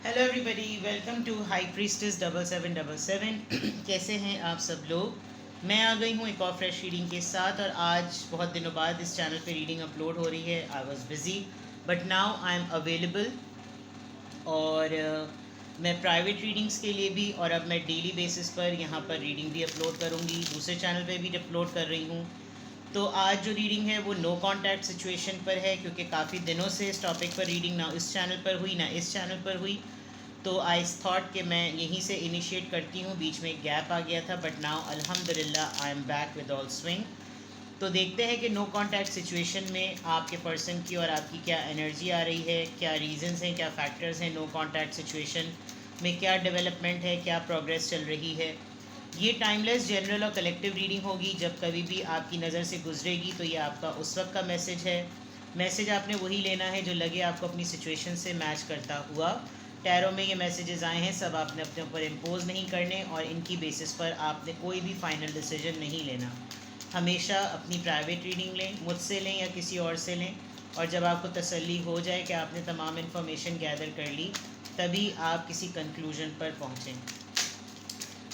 Hello everybody, welcome to high priestess 7777। कैसे हैं आप सब लोग। मैं आ गई हूँ एक और फ्रेश रीडिंग के साथ, और आज बहुत दिनों बाद इस चैनल पे रीडिंग अपलोड हो रही है। I was busy but now I am available. और मैं प्राइवेट रीडिंग्स के लिए भी, और अब मैं डेली बेसिस पर यहाँ पर रीडिंग भी अपलोड करूँगी। दूसरे चैनल पे भी अपलोड कर रही हूँ। तो आज जो रीडिंग है वो नो कांटेक्ट सिचुएशन पर है, क्योंकि काफ़ी दिनों से इस टॉपिक पर रीडिंग ना इस चैनल पर हुई ना इस चैनल पर हुई। तो आई थॉट कि मैं यहीं से इनिशिएट करती हूँ। बीच में एक गैप आ गया था, बट नाउ अल्हम्दुलिल्लाह I am back with all swing. तो देखते हैं कि नो कांटेक्ट सिचुएशन में आपके पर्सन की और आपकी क्या एनर्जी आ रही है, क्या रीजंस हैं, क्या फैक्टर्स हैं। नो कांटेक्ट सिचुएशन में क्या डेवलपमेंट है, क्या प्रोग्रेस चल रही है। ये टाइमलेस जनरल और कलेक्टिव रीडिंग होगी। जब कभी भी आपकी नज़र से गुजरेगी तो ये आपका उस वक्त का मैसेज है। मैसेज आपने वही लेना है जो लगे आपको अपनी सिचुएशन से मैच करता हुआ। टैरो में ये मैसेजेस आए हैं, सब आपने अपने ऊपर इम्पोज नहीं करने, और इनकी बेसिस पर आपने कोई भी फाइनल डिसीजन नहीं लेना। हमेशा अपनी प्राइवेट रीडिंग लें, मुझसे लें या किसी और से लें, और जब आपको तसल्ली हो जाए कि आपने तमाम इन्फॉर्मेशन गैदर कर ली, तभी आप किसी कंक्लूजन पर पहुँचें।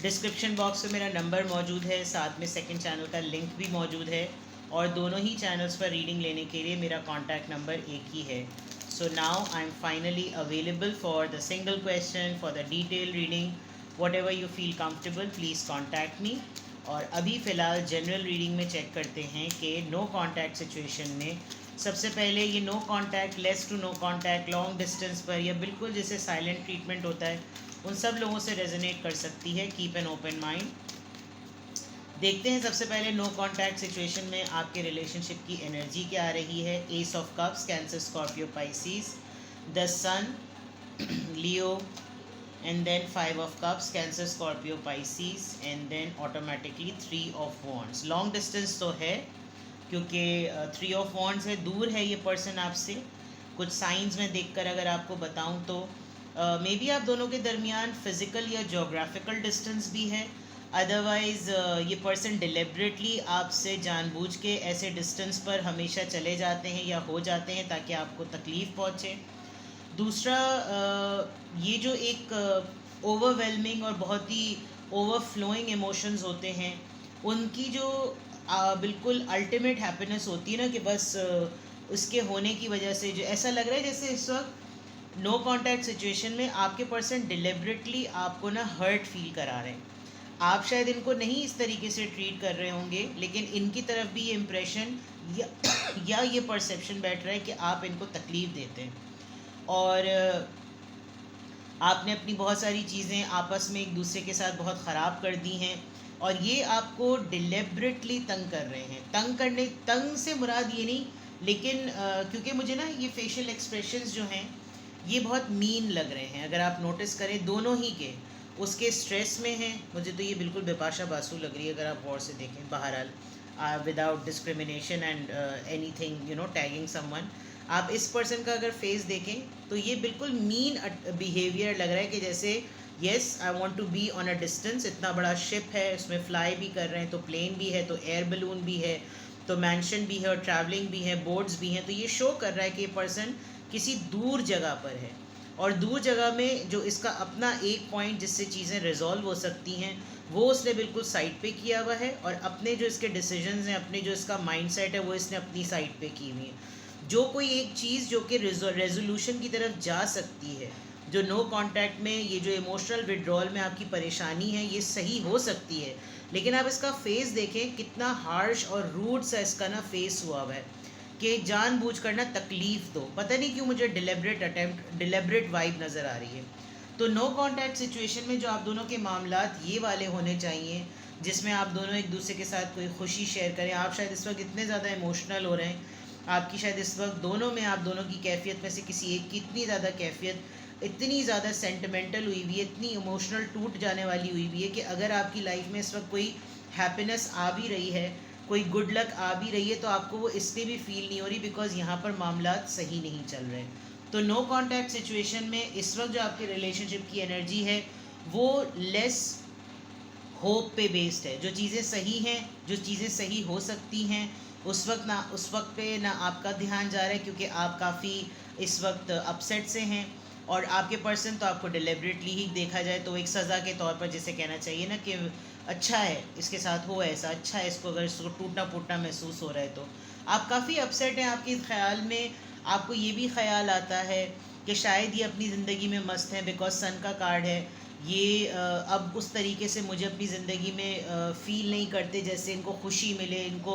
डिस्क्रिप्शन बॉक्स में मेरा नंबर मौजूद है, साथ में सेकंड चैनल का लिंक भी मौजूद है, और दोनों ही चैनल्स पर रीडिंग लेने के लिए मेरा कॉन्टैक्ट नंबर एक ही है। So now I am finally available for the single question, for the detail reading. What ever you feel comfortable, please contact me. और अभी फ़िलहाल जनरल रीडिंग में चेक करते हैं कि नो कॉन्टैक्ट सिचुएशन में सबसे पहले ये no contact, less to no contact, long distance पर, या बिल्कुल जैसे साइलेंट ट्रीटमेंट होता है, उन सब लोगों से रेजोनेट कर सकती है। Keep an open mind. देखते हैं सबसे पहले नो कॉन्टैक्ट सिचुएशन में आपके रिलेशनशिप की एनर्जी क्या आ रही है। Ace of cups, Cancer, Scorpio, Pisces, the sun, Leo, and then five of cups, Cancer, Scorpio, Pisces, and then automatically three of wands. Long distance तो है, क्योंकि थ्री ऑफ वॉन्ड्स है, दूर है ये पर्सन आपसे। कुछ साइंस में देखकर अगर आपको बताऊं तो मे बी आप दोनों के दरमियान फिज़िकल या जोग्राफिकल डिस्टेंस भी है। अदरवाइज़ ये पर्सन डिलिबरेटली आपसे जानबूझ के ऐसे डिस्टेंस पर हमेशा चले जाते हैं या हो जाते हैं ताकि आपको तकलीफ़ पहुँचे। दूसरा, ये जो एक ओवरवेलमिंग और बहुत ही ओवरफ्लोइंग इमोशंस होते हैं, उनकी जो बिल्कुल अल्टीमेट हैप्पीनेस होती है ना, कि बस उसके होने की वजह से जो ऐसा लग रहा है जैसे इस वक्त नो कांटेक्ट सिचुएशन में आपके पर्सन डिलिबरेटली आपको ना हर्ट फील करा रहे हैं। आप शायद इनको नहीं इस तरीके से ट्रीट कर रहे होंगे, लेकिन इनकी तरफ भी ये इम्प्रेशन या, या ये परसेप्शन बैठ रहा है कि आप इनको तकलीफ़ देते हैं, और आपने अपनी बहुत सारी चीज़ें आपस में एक दूसरे के साथ बहुत ख़राब कर दी हैं, और ये आपको डिलिबरेटली तंग कर रहे हैं। तंग से मुराद ये नहीं, लेकिन क्योंकि मुझे ना ये फेशियल एक्सप्रेशंस जो हैं ये बहुत मीन लग रहे हैं। अगर आप नोटिस करें दोनों ही के, उसके स्ट्रेस में हैं। मुझे तो ये बिल्कुल बिपाशा बासु लग रही है अगर आप गौर से देखें। बहरहाल without discrimination and any thing tagging someone, आप इस पर्सन का अगर फेस देखें तो ये बिल्कुल मीन बिहेवियर लग रहा है, कि जैसे yes I want to be on a distance. इतना बड़ा शिप है, उसमें फ्लाई भी कर रहे हैं, तो प्लेन भी है, तो एयर बलून भी है, तो मैंशन भी है, और ट्रैवलिंग भी है, बोर्ड्स भी हैं। तो ये शो कर रहा है कि ये पर्सन किसी दूर जगह पर है, और दूर जगह में जो इसका अपना एक पॉइंट जिससे चीज़ें रिजॉल्व हो सकती हैं वो उसने बिल्कुल साइड पे किया हुआ है, और अपने जो इसके डिसीजंस हैं, अपने जो इसका माइंडसेट है, वो इसने अपनी साइड पे की हुई है। जो कोई एक चीज़ जो कि रेजोल्यूशन की तरफ जा सकती है, जो नो कांटेक्ट में ये जो इमोशनल विड्रॉल में आपकी परेशानी है, ये सही हो सकती है। लेकिन आप इसका फेस देखें, कितना हार्श और रूड सा इसका ना फेस हुआ है, कि जानबूझ कर ना तकलीफ़ दो। पता नहीं क्यों मुझे डिलिबरेट वाइब नज़र आ रही है। तो नो कांटेक्ट सिचुएशन में जो आप दोनों के मामलात ये वाले होने चाहिए, जिसमें आप दोनों एक दूसरे के साथ कोई खुशी शेयर करें। आप शायद इस वक्त इतने ज़्यादा इमोशनल हो रहे हैं, आपकी शायद इस वक्त दोनों में, आप दोनों की कैफियत में से किसी एक की इतनी ज़्यादा कैफियत, इतनी ज़्यादा सेंटिमेंटल हुई हुई है, इतनी इमोशनल टूट जाने वाली हुई हुई है, कि अगर आपकी लाइफ में इस वक्त कोई हैप्पीनेस आ भी रही है, कोई गुड लक आ भी रही है, तो आपको वो इसलिए भी फील नहीं हो रही, बिकॉज यहाँ पर मामलात सही नहीं चल रहे। तो नो कांटेक्ट सिचुएशन में इस वक्त जो आपके रिलेशनशिप की एनर्जी है वो लेस होप पे बेस्ड है। जो चीज़ें सही हैं, जो चीज़ें सही हो सकती हैं, उस वक्त पे ना आपका ध्यान जा रहा है, क्योंकि आप काफ़ी इस वक्त अपसेट से हैं, और आपके पर्सन तो आपको डिलिबरेटली ही देखा जाए तो एक सज़ा के तौर पर जैसे कहना चाहिए ना कि अच्छा है इसके साथ हो ऐसा, अच्छा है इसको अगर इसको टूटना फूटना महसूस हो रहा है तो आप काफ़ी अपसेट हैं। आपके ख्याल में आपको ये भी ख्याल आता है कि शायद ये अपनी ज़िंदगी में मस्त हैं बिकॉज सन का कार्ड है, ये अब उस तरीके से मुझे अपनी ज़िंदगी में फ़ील नहीं करते जैसे इनको खुशी मिले, इनको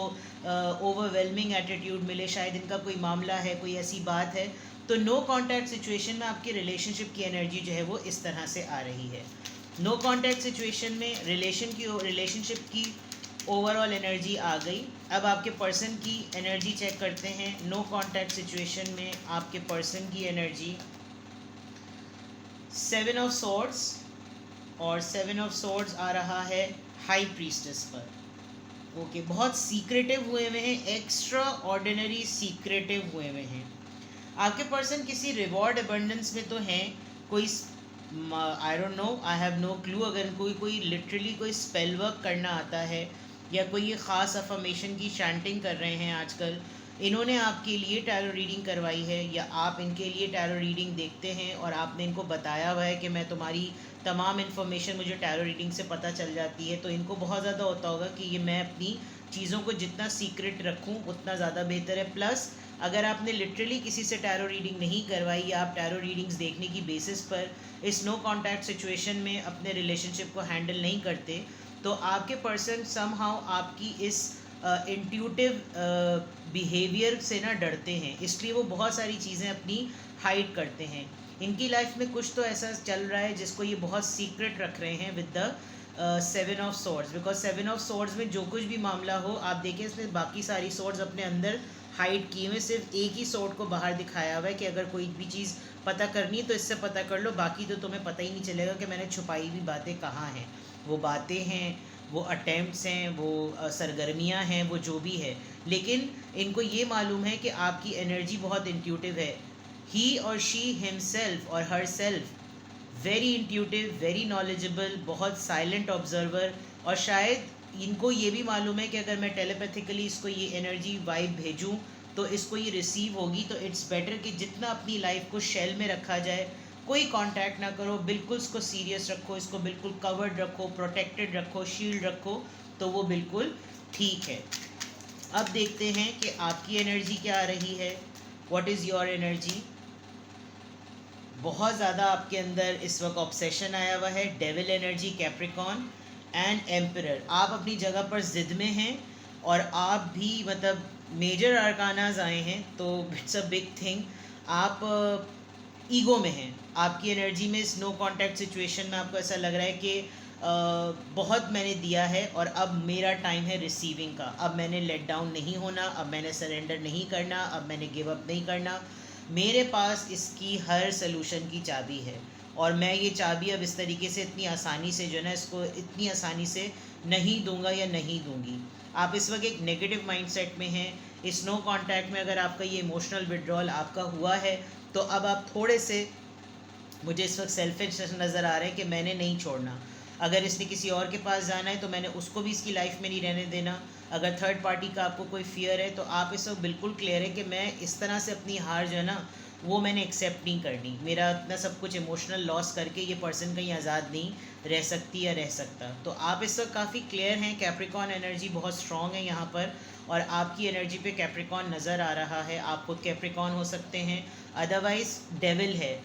ओवरवेलमिंग एटीट्यूड मिले, शायद इनका कोई मामला है, कोई ऐसी बात है। तो नो कांटेक्ट सिचुएशन में आपकी रिलेशनशिप की एनर्जी जो है वो इस तरह से आ रही है। नो कांटेक्ट सिचुएशन में रिलेशनशिप की ओवरऑल एनर्जी आ गई। अब आपके पर्सन की एनर्जी चेक करते हैं। नो कांटेक्ट सिचुएशन में आपके पर्सन की एनर्जी 7 ऑफ सॉर्ड्स और 7 ऑफ सॉर्ड्स आ रहा है हाई प्रीस्टेस पर। ओके, बहुत सीक्रेटिव हुए हुए हैं, एक्स्ट्रा ऑर्डिनरी सीक्रेटिव हुए हुए हैं। आपके पर्सन किसी रिवॉर्ड अबंडेंस में तो हैं, कोई I don't know, I have no clue. अगर कोई लिटरली कोई स्पेल वर्क करना आता है या कोई ये ख़ास अफर्मेशन की चैंटिंग कर रहे हैं आजकल, इन्होंने आपके लिए टैरो रीडिंग करवाई है या आप इनके लिए टैरो रीडिंग देखते हैं और आपने इनको बताया हुआ है कि मैं तुम्हारी तमाम इन्फॉर्मेशन मुझे टैरो रीडिंग से पता चल जाती है, तो इनको बहुत ज़्यादा होता होगा कि ये मैं अपनी चीज़ों को जितना सीक्रेट रखूं उतना ज़्यादा बेहतर है। प्लस अगर आपने लिटरली किसी से टैरो रीडिंग नहीं करवाई या आप टैरो रीडिंग्स देखने की बेसिस पर इस नो कॉन्टैक्ट सिचुएशन में अपने रिलेशनशिप को हैंडल नहीं करते, तो आपके पर्सन समहाउ आपकी इस इंट्यूटिव बिहेवियर से ना डरते हैं, इसलिए वो बहुत सारी चीज़ें अपनी हाइड करते हैं। इनकी लाइफ में कुछ तो ऐसा चल रहा है जिसको ये बहुत सीक्रेट रख रहे हैं with the 7 of swords, because 7 of swords में जो कुछ भी मामला हो आप देखें इसने बाकी सारी सॉर्ड्स अपने अंदर हाइड किए हुए, सिर्फ एक ही सॉर्ड को बाहर दिखाया हुआ है कि अगर कोई भी चीज़ पता करनी है तो इससे पता कर लो, बाकी तो तुम्हें पता ही नहीं चलेगा कि मैंने छुपाई हुई बातें कहाँ हैं। वो बातें हैं, वो अटैम्प्ट्स हैं, वो सरगर्मियाँ हैं, वो जो भी है, लेकिन इनको ये मालूम है कि आपकी एनर्जी बहुत इंट्यूटिव है। ही और शी हिमसेल्फ और her self very intuitive, very knowledgeable, बहुत साइलेंट ऑब्जर्वर, और शायद इनको ये भी मालूम है कि अगर मैं टेलीपैथिकली इसको ये एनर्जी वाइब भेजूँ तो इसको ये रिसीव होगी, तो इट्स बेटर कि जितना अपनी लाइफ को शेल में रखा जाए, कोई कांटेक्ट ना करो, बिल्कुल इसको सीरियस रखो, इसको बिल्कुल कवर्ड रखो, प्रोटेक्टेड रखो, शील्ड रखो, तो वो बिल्कुल ठीक है। अब देखते हैं कि आपकी एनर्जी क्या आ रही है। What is your energy? बहुत ज़्यादा आपके अंदर इस वक्त ऑब्सेशन आया हुआ है, devil energy, Capricorn and emperor. आप अपनी जगह पर ज़िद में हैं और आप भी मतलब मेजर अरकानाज आए हैं, तो इट्स अ बिग थिंग। आप ईगो में हैं। आपकी एनर्जी में इस नो कांटेक्ट सिचुएशन में आपको ऐसा लग रहा है कि बहुत मैंने दिया है और अब मेरा टाइम है रिसीविंग का। अब मैंने लेट डाउन नहीं होना, अब मैंने सरेंडर नहीं करना, अब मैंने गिव अप नहीं करना। मेरे पास इसकी हर सलूशन की चाबी है और मैं ये चाबी अब इस तरीके से इतनी आसानी से जो है ना, इसको इतनी आसानी से नहीं दूंगा या नहीं दूंगी। आप इस वक्त एक नेगेटिव माइंडसेट में हैं। इस नो कांटेक्ट में अगर आपका ये इमोशनल विड्रॉल आपका हुआ है तो अब आप थोड़े से मुझे इस वक्त सेल्फिश नज़र आ रहे हैं कि मैंने नहीं छोड़ना। अगर इसने किसी और के पास जाना है तो मैंने उसको भी इसकी लाइफ में नहीं रहने देना। अगर थर्ड पार्टी का आपको कोई फियर है तो आप इस वक्त बिल्कुल क्लियर है कि मैं इस तरह से अपनी हार जो है ना वो मैंने एक्सेप्ट नहीं करनी। मेरा इतना सब कुछ इमोशनल लॉस करके ये पर्सन कहीं आज़ाद नहीं रह सकती या रह सकता। तो आप इस वक्त काफ़ी क्लियर हैं। कैप्रिकॉन एनर्जी बहुत स्ट्रॉन्ग है यहाँ पर और आपकी एनर्जी पे कैप्रिकॉन नज़र आ रहा है। आप खुद कैप्रिकॉन हो सकते हैं, अदरवाइज़ डेविल है।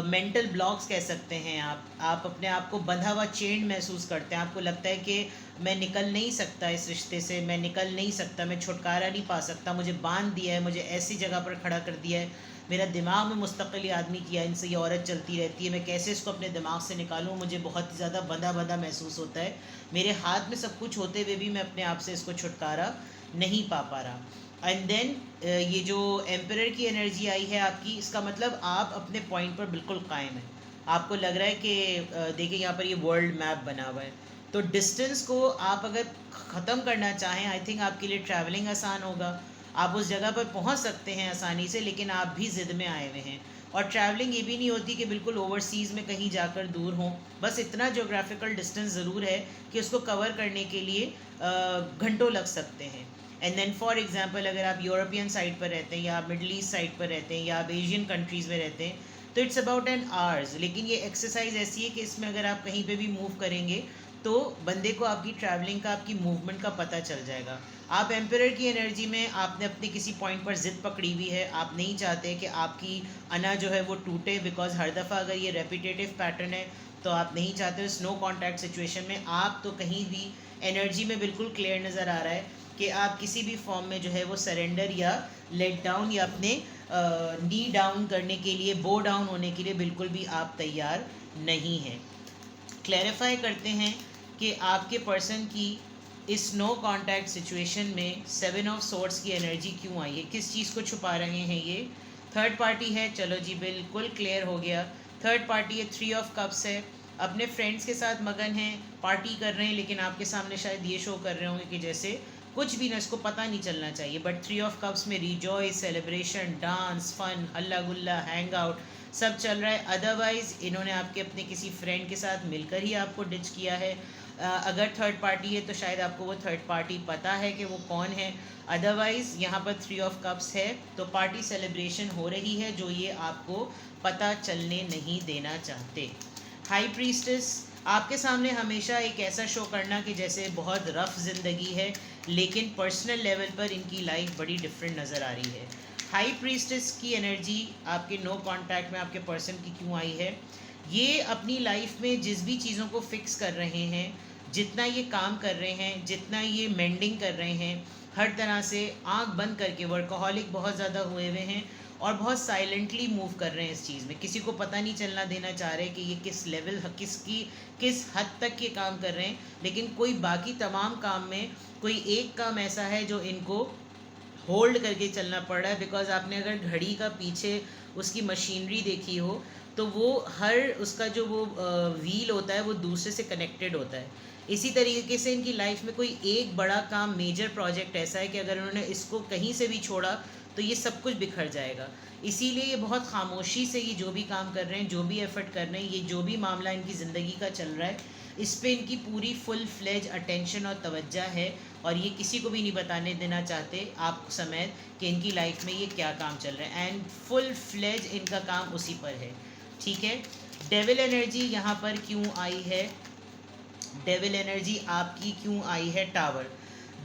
मेंटल ब्लॉक्स कह सकते हैं आप अपने आप को बंधा हुआ चेन महसूस करते हैं। आपको लगता है कि मैं निकल नहीं सकता इस रिश्ते से, मैं निकल नहीं सकता, मैं छुटकारा नहीं पा सकता, मुझे बांध दिया है, मुझे ऐसी जगह पर खड़ा कर दिया है, मेरा दिमाग में मुस्तकिल आदमी किया, इनसे ये औरत चलती रहती है, मैं कैसे इसको अपने दिमाग से निकालूं, मुझे बहुत ही ज़्यादा बंधा बंधा महसूस होता है, मेरे हाथ में सब कुछ होते हुए भी मैं अपने आप से इसको छुटकारा नहीं पा रहा। एंड देन ये जो एम्परर की एनर्जी आई है आपकी, इसका मतलब आप अपने पॉइंट पर बिल्कुल कायम है। आपको लग रहा है कि देखिए यहाँ पर ये वर्ल्ड मैप बना हुआ है, तो डिस्टेंस को आप अगर ख़त्म करना चाहें, आई थिंक आपके लिए ट्रैवलिंग आसान होगा। आप उस जगह पर पहुंच सकते हैं आसानी से, लेकिन आप भी ज़िद में आए हुए हैं। और ट्रैवलिंग ये भी नहीं होती कि बिल्कुल ओवरसीज़ में कहीं जाकर दूर हों, बस इतना जोग्राफिकल डिस्टेंस ज़रूर है कि उसको कवर करने के लिए घंटों लग सकते हैं। एंड देन फॉर एग्जांपल अगर आप यूरोपियन साइड पर रहते हैं या आप मिडल ईस्ट साइड पर रहते हैं या आप एशियन कंट्रीज़ में रहते हैं, तो इट्स अबाउट एन आवर्स। लेकिन ये एक्सरसाइज ऐसी है कि इसमें अगर आप कहीं पे भी मूव करेंगे तो बंदे को आपकी ट्रैवलिंग का, आपकी मूवमेंट का पता चल जाएगा। आप एम्परर की एनर्जी में आपने अपने किसी पॉइंट पर ज़िद पकड़ी हुई है, आप नहीं चाहते कि आपकी अना जो है वो टूटे, बिकॉज हर दफ़ा अगर ये रेपिटेटिव पैटर्न है तो आप नहीं चाहते। स्नो कॉन्टैक्ट सिचुएशन में आप तो कहीं भी एनर्जी में बिल्कुल क्लियर नज़र आ रहा है कि आप किसी भी फॉर्म में जो है वो सरेंडर या लेट डाउन या अपने नी डाउन करने के लिए, बो डाउन होने के लिए बिल्कुल भी आप तैयार नहीं हैं। क्लैरिफाई करते हैं कि आपके पर्सन की इस नो कॉन्टैक्ट सिचुएशन में 7 ऑफ सोर्ड्स की एनर्जी क्यों आई है, किस चीज़ को छुपा रहे हैं ये। थर्ड पार्टी है, चलो जी बिल्कुल क्लियर हो गया। थर्ड पार्टी है, 3 ऑफ कप्स है, अपने फ्रेंड्स के साथ मगन हैं, पार्टी कर रहे हैं, लेकिन आपके सामने शायद ये शो कर रहे होंगे कि जैसे कुछ भी ना, इसको पता नहीं चलना चाहिए। बट 3 ऑफ कप्स में रिजॉय, सेलिब्रेशन, डांस, फन, हल्ला गुल्ला, हैंग आउट सब चल रहा है। अदरवाइज़ इन्होंने आपके अपने किसी फ्रेंड के साथ मिलकर ही आपको डिच किया है। अगर थर्ड पार्टी है तो शायद आपको वो थर्ड पार्टी पता है कि वो कौन है। अदरवाइज़ यहाँ पर 3 ऑफ कप्स है तो पार्टी सेलिब्रेशन हो रही है जो ये आपको पता चलने नहीं देना चाहते। हाई प्रीस्टेस आपके सामने हमेशा एक ऐसा शो करना कि जैसे बहुत रफ ज़िंदगी है, लेकिन पर्सनल लेवल पर इनकी लाइफ बड़ी डिफरेंट नज़र आ रही है। हाई प्रीस्टेस की एनर्जी आपके नो कांटेक्ट में आपके पर्सन की क्यों आई है? ये अपनी लाइफ में जिस भी चीज़ों को फिक्स कर रहे हैं, जितना ये काम कर रहे हैं, जितना ये मेंडिंग कर रहे हैं, हर तरह से आंख बंद करके वर्कहॉलिक बहुत ज़्यादा हुए हुए हैं और बहुत साइलेंटली मूव कर रहे हैं इस चीज़ में। किसी को पता नहीं चलना देना चाह रहे कि ये किस लेवल, किस हद तक ये काम कर रहे हैं। लेकिन कोई बाकी तमाम काम में कोई एक काम ऐसा है जो इनको होल्ड करके चलना पड़ रहा है। बिकॉज आपने अगर घड़ी का पीछे उसकी मशीनरी देखी हो तो वो हर उसका जो वो व्हील होता है वो दूसरे से कनेक्टेड होता है। इसी तरीके से इनकी लाइफ में कोई एक बड़ा काम, मेजर प्रोजेक्ट ऐसा है कि अगर उन्होंने इसको कहीं से भी छोड़ा तो ये सब कुछ बिखर जाएगा। इसीलिए ये बहुत खामोशी से ये जो भी काम कर रहे हैं, जो भी एफर्ट कर रहे हैं, ये जो भी मामला इनकी ज़िंदगी का चल रहा है, इस पे इनकी पूरी फुल फ्लेज अटेंशन और तवज्जो है। और ये किसी को भी नहीं बताने देना चाहते आप समेत कि इनकी लाइफ में ये क्या काम चल रहा है। एंड फुल फ्लेज इनका काम उसी पर है। ठीक है, डेविल एनर्जी यहाँ पर क्यों आई है? डेविल एनर्जी आपकी क्यों आई है? टावर,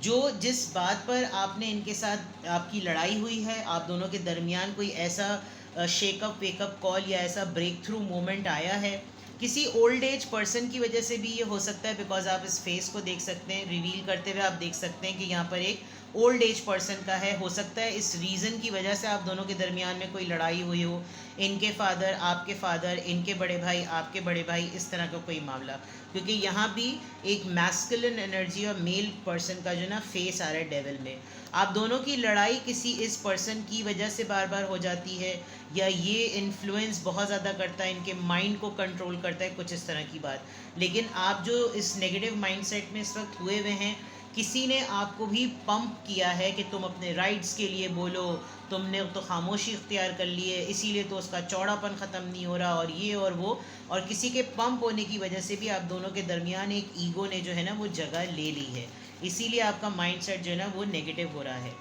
जो जिस बात पर आपने इनके साथ आपकी लड़ाई हुई है, आप दोनों के दरमियान कोई ऐसा शेकअप वेकअप कॉल या ऐसा ब्रेक थ्रू मोमेंट आया है, किसी ओल्ड एज पर्सन की वजह से भी ये हो सकता है। बिकॉज आप इस फेस को देख सकते हैं, रिवील करते हुए आप देख सकते हैं कि यहाँ पर एक ओल्ड एज पर्सन का है। हो सकता है इस रीज़न की वजह से आप दोनों के दरमियान में कोई लड़ाई हुई हो, इनके फादर आपके फादर, इनके बड़े भाई आपके बड़े भाई, इस तरह का कोई मामला। क्योंकि यहाँ भी एक मैस्कुलिन एनर्जी और मेल पर्सन का जो ना फेस आ रहा है डेविल में। आप दोनों की लड़ाई किसी इस पर्सन की वजह से बार बार हो जाती है, या ये इन्फ्लुएंस बहुत ज़्यादा करता है, इनके माइंड को कंट्रोल करता है, कुछ इस तरह की बात। लेकिन आप जो इस नेगेटिव माइंडसेट में इस वक्त हुए हुए हैं, किसी ने आपको भी पंप किया है कि तुम अपने राइट्स के लिए बोलो, तुमने तो खामोशी इख्तियार कर ली है, इसीलिए तो उसका चौड़ापन ख़त्म नहीं हो रहा, और ये और वो। और किसी के पंप होने की वजह से भी आप दोनों के दरमियान एक ईगो ने जो है ना वो जगह ले ली है। इसीलिए आपका माइंडसेट जो है ना वो नेगेटिव हो रहा है।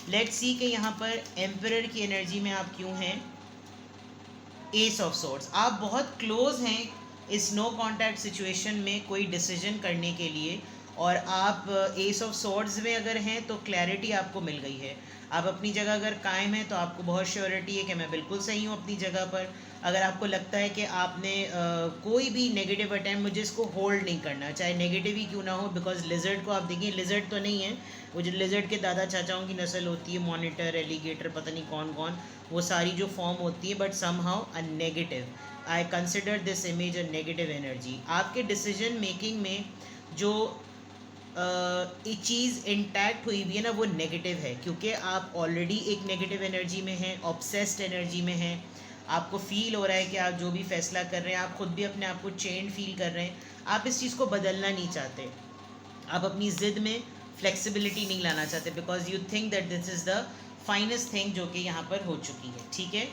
लेट्स सी कि यहाँ पर एम्परर की एनर्जी में आप क्यों हैं? एस ऑफ सोर्ड्स, आप बहुत क्लोज हैं इस नो कॉन्टैक्ट सिचुएशन में कोई डिसीजन करने के लिए, और आप एस ऑफ सोर्ड्स में अगर हैं तो क्लैरिटी आपको मिल गई है। आप अपनी जगह अगर कायम हैं तो आपको बहुत श्योरिटी है कि मैं बिल्कुल सही हूँ अपनी जगह पर। अगर आपको लगता है कि आपने कोई भी नेगेटिव अटैम्प्ट, मुझे इसको होल्ड नहीं करना, चाहे नेगेटिव ही क्यों ना हो। बिकॉज लिजर्ड को आप देखिए, लिजर्ड तो नहीं है, वो जो लिजर्ड के दादा चाचाओं की नस्ल होती है, मॉनिटर, एलिगेटर, पता नहीं कौन कौन, वो सारी जो फॉर्म होती है, but somehow a negative. I consider this image a negative energy. आपके डिसीजन मेकिंग में जो एक चीज़ इंटैक्ट हुई हुई है ना वो नेगेटिव है, क्योंकि आप ऑलरेडी एक नेगेटिव एनर्जी में हैं, ऑब्सेस्ड एनर्जी में हैं। आपको फील हो रहा है कि आप जो भी फैसला कर रहे हैं, आप खुद भी अपने आप को चेंज फील कर रहे हैं। आप इस चीज़ को बदलना नहीं चाहते, आप अपनी ज़िद में फ्लेक्सिबिलिटी नहीं लाना चाहते, because you think that this is the finest thing जो कि यहाँ पर हो चुकी है। ठीक है,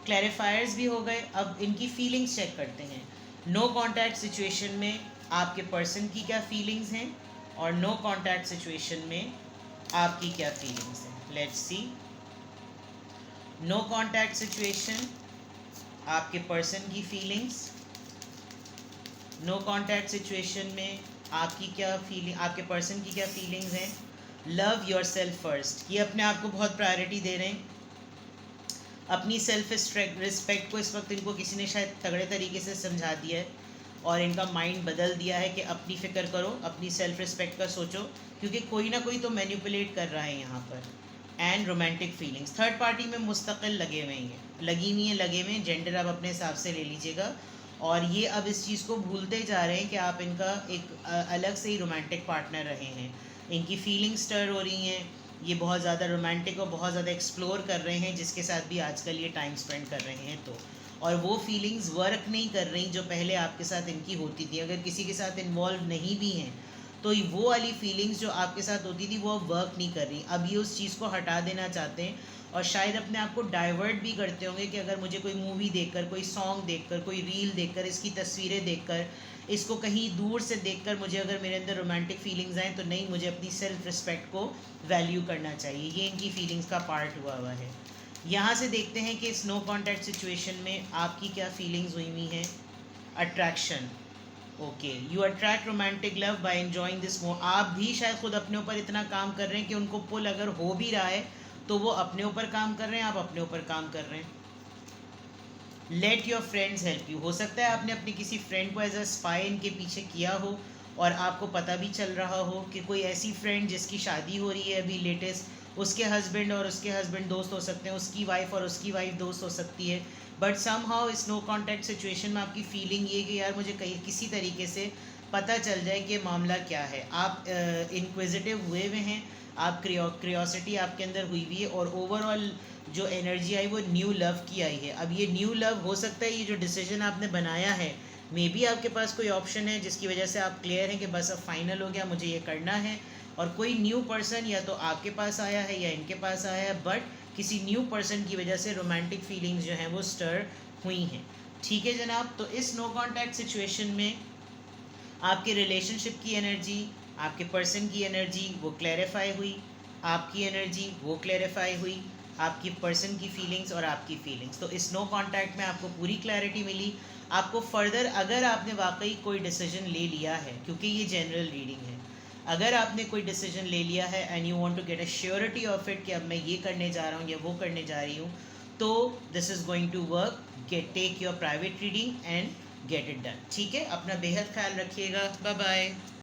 क्लैरिफायर्स भी हो गए। अब इनकी फीलिंग्स चेक करते हैं। नो कॉन्टैक्ट सिचुएशन में आपके पर्सन की क्या फीलिंग्स हैं, और नो कॉन्टैक्ट सिचुएशन में आपकी क्या फीलिंग्स हैं। Let's see. No contact situation, आपके पर्सन की फीलिंग्स, नो कॉन्टैक्ट सिचुएशन में आपकी क्या फीलिंग, आपके पर्सन की क्या फीलिंग्स हैं। लव योर सेल्फ फर्स्ट, ये अपने आप को बहुत प्रायोरिटी दे रहे हैं। अपनी सेल्फ रिस्पेक्ट को इस वक्त इनको किसी ने शायद तगड़े तरीके से समझा दिया है और इनका माइंड बदल दिया है कि अपनी फ़िक्र करो, अपनी सेल्फ रिस्पेक्ट का सोचो, क्योंकि कोई ना कोई तो मैनिपुलेट कर रहा है यहाँ पर। And romantic feelings, third party में मुस्तकिल लगे हुए हैं, लगी हुई हैं, लगे हुए हैं, जेंडर आप अपने हिसाब से ले लीजिएगा। और ये अब इस चीज़ को भूलते जा रहे हैं कि आप इनका एक अलग से ही रोमांटिक पार्टनर रहे हैं। इनकी फीलिंग्स स्टर हो रही हैं, ये बहुत ज़्यादा रोमांटिक और बहुत ज़्यादा एक्सप्लोर कर रहे हैं जिसके साथ भी आजकल ये टाइम स्पेंड कर रहे हैं। तो और वो फीलिंग्स वर्क नहीं कर रही जो पहले आपके साथ इनकी होती थी। अगर किसी के साथ इन्वॉल्व नहीं भी हैं तो वो वाली फीलिंग्स जो आपके साथ होती थी वो अब वर्क नहीं कर रही। अब ये उस चीज़ को हटा देना चाहते हैं और शायद अपने आप को डाइवर्ट भी करते होंगे कि अगर मुझे कोई मूवी देखकर, कोई सॉन्ग देखकर, कोई रील देखकर, इसकी तस्वीरें देखकर, इसको कहीं दूर से देखकर मुझे अगर मेरे अंदर रोमांटिक फीलिंग्स आएँ तो नहीं, मुझे अपनी सेल्फ रिस्पेक्ट को वैल्यू करना चाहिए। ये इनकी फीलिंग्स का पार्ट हुआ है। यहाँ से देखते हैं कि इस नो कॉन्टैक्ट सिचुएशन में आपकी क्या फीलिंग्स हुई हुई हैं। Attraction, okay, you attract romantic love by enjoying this more. आप भी शायद खुद अपने ऊपर इतना काम कर रहे हैं कि उनको पुल अगर हो भी रहा है तो वो अपने ऊपर काम कर रहे हैं, आप अपने ऊपर काम कर रहे हैं। Let your friends help you, हो सकता है आपने अपने किसी फ्रेंड को एज अ स्पाई इनके पीछे किया हो और आपको पता भी चल रहा हो कि कोई ऐसी फ्रेंड जिसकी शादी हो रही है अभी लेटेस्ट, उसके हस्बैंड और उसके हस्बैंड दोस्त हो सकते हैं, उसकी वाइफ और उसकी वाइफ दोस्त हो सकती है। बट सम हाउ इस नो कॉन्टैक्ट सिचुएशन में आपकी फीलिंग ये कि यार मुझे कहीं किसी तरीके से पता चल जाए कि मामला क्या है। आप इंक्विजिटिव हुए हुए हैं, आप क्रियोसिटी आपके अंदर हुई हुई है और ओवरऑल जो एनर्जी आई वो न्यू लव की आई है। अब ये न्यू लव हो सकता है, ये जो डिसीजन आपने बनाया है मे बी आपके पास कोई ऑप्शन है जिसकी वजह से आप क्लियर हैं कि बस अब फाइनल हो गया, मुझे ये करना है। और कोई न्यू पर्सन या तो आपके पास आया है या इनके पास आया है, बट किसी न्यू पर्सन की वजह से रोमांटिक फीलिंग्स जो हैं वो स्टर हुई हैं। ठीक है जनाब, तो इस नो कॉन्टैक्ट सिचुएशन में आपके रिलेशनशिप की एनर्जी, आपके पर्सन की एनर्जी वो क्लैरिफाई हुई, आपकी एनर्जी वो क्लैरिफाई हुई, आपकी पर्सन की फीलिंग्स और आपकी फीलिंग्स। तो इस नो कॉन्टैक्ट में आपको पूरी क्लैरिटी मिली। आपको फर्दर अगर आपने वाकई कोई डिसीजन ले लिया है, क्योंकि ये जनरल रीडिंग है, अगर आपने कोई डिसीजन ले लिया है and you want to get a surety of it कि अब मैं ये करने जा रहा हूँ या वो करने जा रही हूँ, तो this is going to work. Get take your private reading and get it done. ठीक है, अपना बेहद ख्याल रखिएगा। Bye bye.